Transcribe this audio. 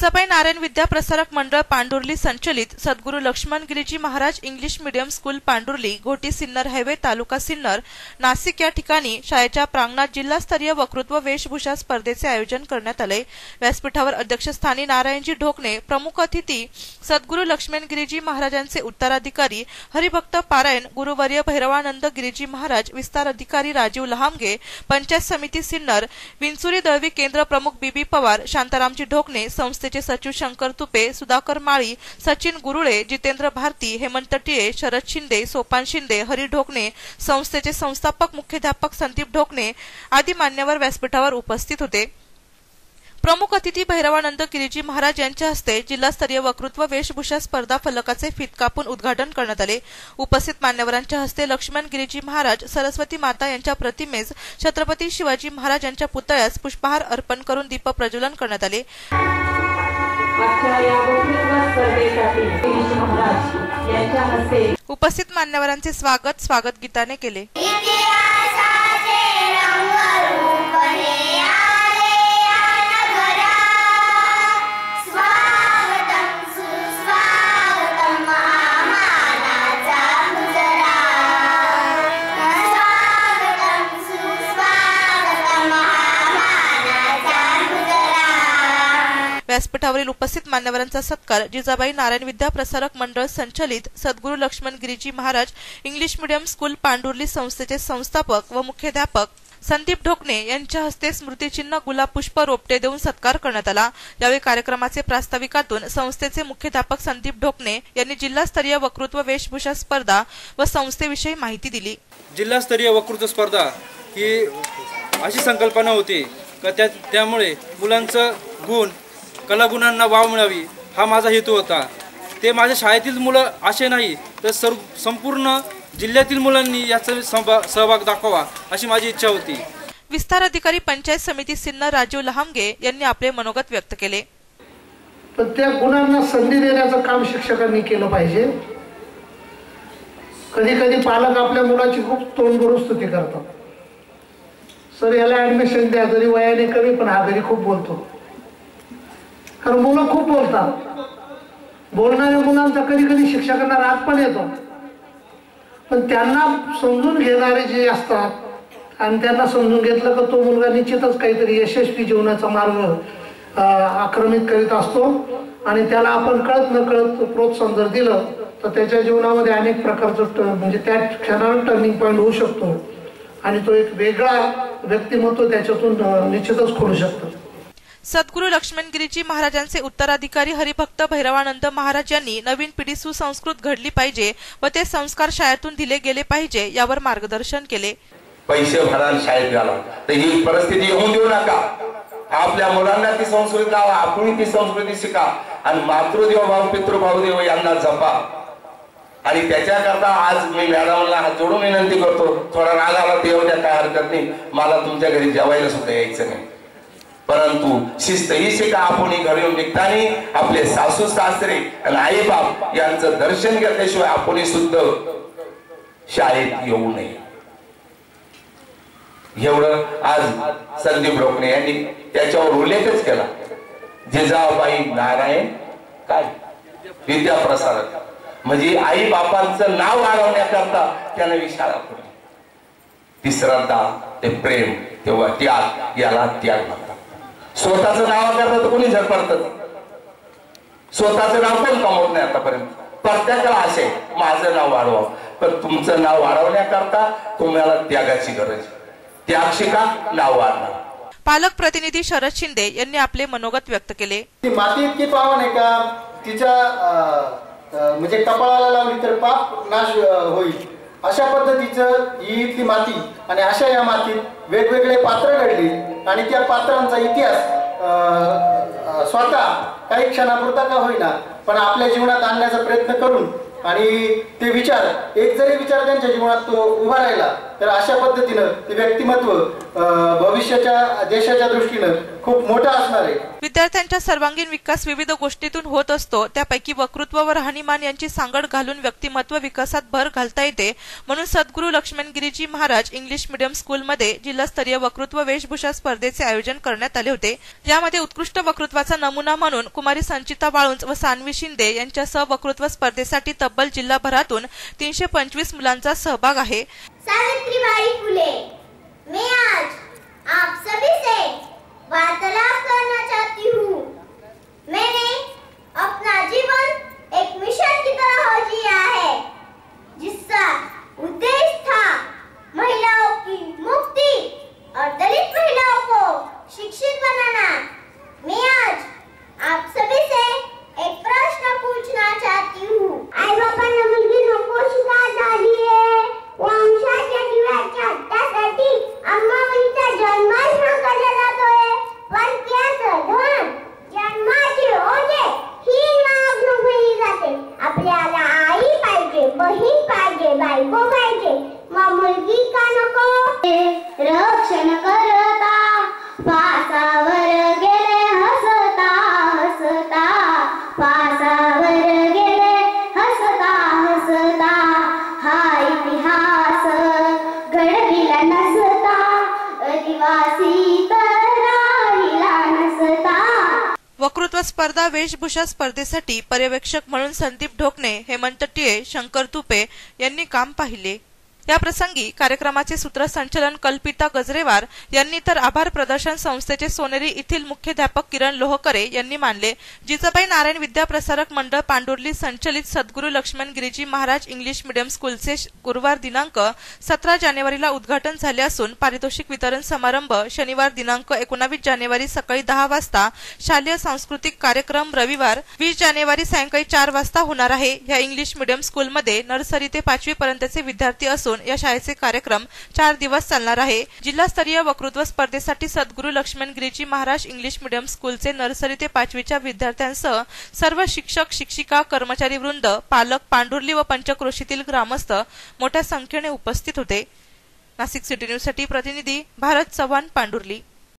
जिजाबाई नारायण विद्या प्रसारक मंडळ पांडुर्ली संचलित Sadguru Laxman Giriji Maharaj English medium school Pandurli Ghoti Sinnar highway taluka Sinnar Nashik या ठिकाणी शाळेच्या प्रांगणात जिल्हास्तरीय वक्तृत्व वेशभूषा स्पर्धेचे आयोजन करण्यात आले। व्यासपीठावर अध्यक्षस्थानी नारायणजी ढोकणे, प्रमुख अतिथी सद्गुरू लक्ष्मण गिरीजी महाराजांचे उत्तराधिकारी हरिभक्त पारायण गुरुवर्य भैरवानंद गिरीजी महाराज, विस्तार अधिकारी राजीव लहामगे, पंचायत समिती सिन्नर, विंचुरी दळवी केंद्र प्रमुख बीबी पवार, शांतारामजी ढोकणे, संस्थेचे सचिव शंकर तुपे, सुधाकर माळी, सचिन गुरुळे, जितेंद्र भारती, हेमंत टिळे, शरद शिंदे, सोपान शिंदे, हरी ढोकणे, संस्थेचे संस्थापक मुख्याध्यापक संदीप ढोकणे आदी मान्यवर व्यासपीठावर उपस्थित होते। प्रमुख अतिथी भैरवानंद गिरीजी महाराज यांच्या हस्ते जिल्हास्तरीय वक्तृत्व वेशभूषा स्पर्धा फलकाचे फीत कापून उद्घाटन करण्यात आले। उपस्थित मान्यवरांच्या हस्ते लक्ष्मण गिरीजी महाराज, सरस्वती माता यांच्या प्रतिमेस, छत्रपती शिवाजी महाराज यांच्या पुतळ्यास पुष्पहार अर्पण करून दीप प्रज्वलन करण्यात आले। उपस्थित मान्यवरांचे स्वागत गीताने केले। व्यासपीठावरील उपस्थित मान्यवरांचा सत्कार जिजाबाई नारायण विद्या प्रसारक मंडळ संचलित Sadguru Laxman Giriji Maharaj English medium school Pandurli संस्थेचे संस्थापक व मुख्याध्यापक संदीप ढोकणे यांच्या हस्ते स्मृतिचिन्ह, गुलाब पुष्प, रोपटे देऊन सत्कार करण्यात आला। यावेळी कार्यक्रमाचे प्रास्ताविकातून संस्थेचे मुख्याध्यापक संदीप ढोकणे यांनी जिल्हास्तरीय वक्तृत्व वेशभूषा स्पर्धा व संस्थेविषयी माहिती दिली। जिल्हास्तरीय वक्तृत्व स्पर्धा ही अशी संकल्पना होती की त्यामुळे मुलांचं गुण कलागुणांना वाव मिळावी हा माझा हेतू होता। ते माझ्या शाळेतील मुलं असे नाही तर संपूर्ण जिल्ह्यातील मुलांनी याचा सहभाग दाखवावा अशी माझी इच्छा होती। विस्तार अधिकारी पंचायत समिती सिन्नर राजीव लहामगे यांनी आपले मनोगत व्यक्त केले। पण त्या गुणांना संधी देण्याचं काम शिक्षकांनी केलं पाहिजे। कधी कधी पालक आपल्या मुलाची खूप तोंडभरून स्तुती करतात, सर याला ऍडमिशन द्या, जरी वयाने कमी पण हा घरी खूप बोलतो। कारण मुलं खूप बोलतात, बोलणाऱ्या मुलांचा कधी कधी शिक्षकांना राग पण येतो, पण त्यांना समजून घेणारे जे असतात आणि त्यांना समजून घेतलं की तो मुलगा निश्चितच काहीतरी यशस्वी जीवनाचा मार्ग आक्रमित करीत असतो आणि त्याला आपण कळत न कळत प्रोत्साहन जर दिलं तर त्याच्या जीवनामध्ये अनेक प्रकारचं म्हणजे त्या क्षणाला टर्निंग पॉईंट होऊ शकतो आणि तो एक वेगळा व्यक्तिमत्व त्याच्यातून निश्चितच खोलू शकतो। सद्गुरू लक्ष्मण गिरीजी महाराजांचे उत्तराधिकारी हरिभक्त भैरवानंद महाराज यांनी नवीन पिढी सुसंस्कृत घडली पाहिजे व ते संस्कार शाळेतून दिले गेले पाहिजे यावर मार्गदर्शन केले। पैसे भरायला शाळेत गेला तर ही परिस्थिती होऊन देऊ नका। आपल्या मुलांना ती संस्कृती लावा, आपण ती संस्कृती शिका आणि मातृदेव भाव पितृभाव देव यांना जपा। आणि त्याच्याकरता आज मी मॅडमला हात जोडून विनंती करतो, थोडा राग आला ते होत्या काय हरकत नाही, मला तुमच्या घरी जेवायला सुद्धा यायचं नाही, परंतु शिस्त ही शिका। आपण घरी निघताना आपले सासू सासरे आणि आई बाप यांचं दर्शन घेतल्याशिवाय आपण सुद्धा शाळेत येऊ नये। एवढं आज संदीप ढोकणे यांनी त्याच्यावर उल्लेखच केला। जिजाबाई नारायण काय विद्या प्रसारक म्हणजे आई बापांचं नाव वाढवण्याकरता त्याने विशाळा केली। ती श्रद्धा, ते प्रेम, तेव्हा त्याग, याला त्याग म्हणतात। स्वतःचं नाव करता तर कोणी झडपडत, स्वतःचं नाव कोण कमवत नाही आतापर्यंत। प्रत्येकाला असे माझं नाव वाढवावं, पण तुमचं नाव वाढवण्याकरता तुम्हाला त्यागाची गरज, त्याग शिका, नाव वाढणार। पालक प्रतिनिधी शरद शिंदे यांनी आपले मनोगत व्यक्त केले। माती इतकी पावन आहे का तिच्या म्हणजे कपाळाला लावली तर पाप नाश होईल अशा पद्धतीचं ही इथली माती आणि अशा या मातीत वेगवेगळे पात्र घडली आणि त्या पात्रांचा इतिहास स्वतः काही क्षणापुरता का होईना पण आपल्या जीवनात आणण्याचा प्रयत्न करून आणि ते विचार एक जरी विचार त्यांच्या जीवनात तो उभा राहिला तर अशा पद्धतीनं ते व्यक्तिमत्व भविष्याच्या देशाच्या दृष्टीनं खूप मोठा असणार आहे। विद्यार्थ्यांचा सर्वांगीण विकास विविध गोष्टीतून होत असतो, त्यापैकी वक्तृत्व व राहणीमान यांची सांगड घालून व्यक्तिमत्व विकासात भर घालता येते, म्हणून सद्गुरू लक्ष्मण गिरीजी महाराज इंग्लिश मीडियम स्कूलमध्ये जिल्हास्तरीय वक्तृत्व वेशभूषा स्पर्धेचे आयोजन करण्यात आले होते। यामध्ये उत्कृष्ट वक्तृत्वाचा नमुना म्हणून कुमारी संचिता वाळुंज व सान्वी शिंदे यांच्यासह वक्तृत्व स्पर्धेसाठी तब्बल जिल्हाभरातून 325 मुलांचा सहभाग आहे। सावित्रीबाई फुले, मैं आज आप सभी से वार्तालाप करना चाहती हूँ। मैंने अपना जीवन एक मिशन की तरह जिया है, जिसका उद्देश्य था महिलाओं की मुक्ति और दलित महिलाओं को शिक्षित बनाना। मैं आज आप सभी से एक प्रश्न पूछना चाहती हूँ। आई बाबांना मुलगी नकोशिका झाली आहे, वंशाच्या जीवाच्या हट्टासाठी अंबाबाईचा जन्मच केला जातोय, पण त्याचं धन जन्माचे ओझे ही नाग नुकली जाते। आपल्याला आई पाहिजे, बहीण पाहिजे, बायको पाहिजे, मग मुलगी का नको? रक्षण करता फासावर गेले हसता हसता, फासावर गेले हसता हसता, हा इतिहास घडविला नसता, आदिवासी तर राहिला नसता। वक्तृत्व स्पर्धा वेशभूषा स्पर्धेसाठी पर्यवेक्षक म्हणून संदीप ढोकणे, हेमंत टिये, शंकर तुपे यांनी काम पाहिले। या प्रसंगी कार्यक्रमाचे सूत्रसंचालन कल्पिता गजरेवार यांनी तर आभार प्रदर्शन संस्थेचे सोनेरी येथील मुख्याध्यापक किरण लोहकरे यांनी मानले। जिजाबाई नारायण विद्याप्रसारक मंडळ पांडुर्ली संचलित सद्गुरू लक्ष्मण गिरीजी महाराज इंग्लिश मीडियम स्कूलचे गुरुवार दिनांक 17 जानेवारीला उद्घाटन झाले असून पारितोषिक वितरण समारंभ शनिवार दिनांक 19 जानेवारी सकाळी 10 वाजता, शालेय सांस्कृतिक कार्यक्रम रविवार 20 जानेवारी सायंकाळी 4 वाजता होणार आहे। या इंग्लिश मीडियम स्कूलमध्ये नर्सरी ते 5वी पर्यंतचे विद्यार्थी असून या शाळेचे कार्यक्रम 4 दिवस चालणार आहे। जिल्हास्तरीय वक्तृत्व स्पर्धेसाठी सद्गुरू लक्ष्मण गिरीजी महाराज इंग्लिश मीडियम स्कूलचे नर्सरी ते 5वीच्या विद्यार्थ्यांसह सर्व शिक्षक, शिक्षिका, कर्मचारी वृंद, पालक, पांडुर्ली व पंचक्रोशीतील ग्रामस्थ मोठ्या संख्येने उपस्थित होते। नाशिक सिटी न्यूज साठी प्रतिनिधी भारत चव्हाण, पांडुर्ली।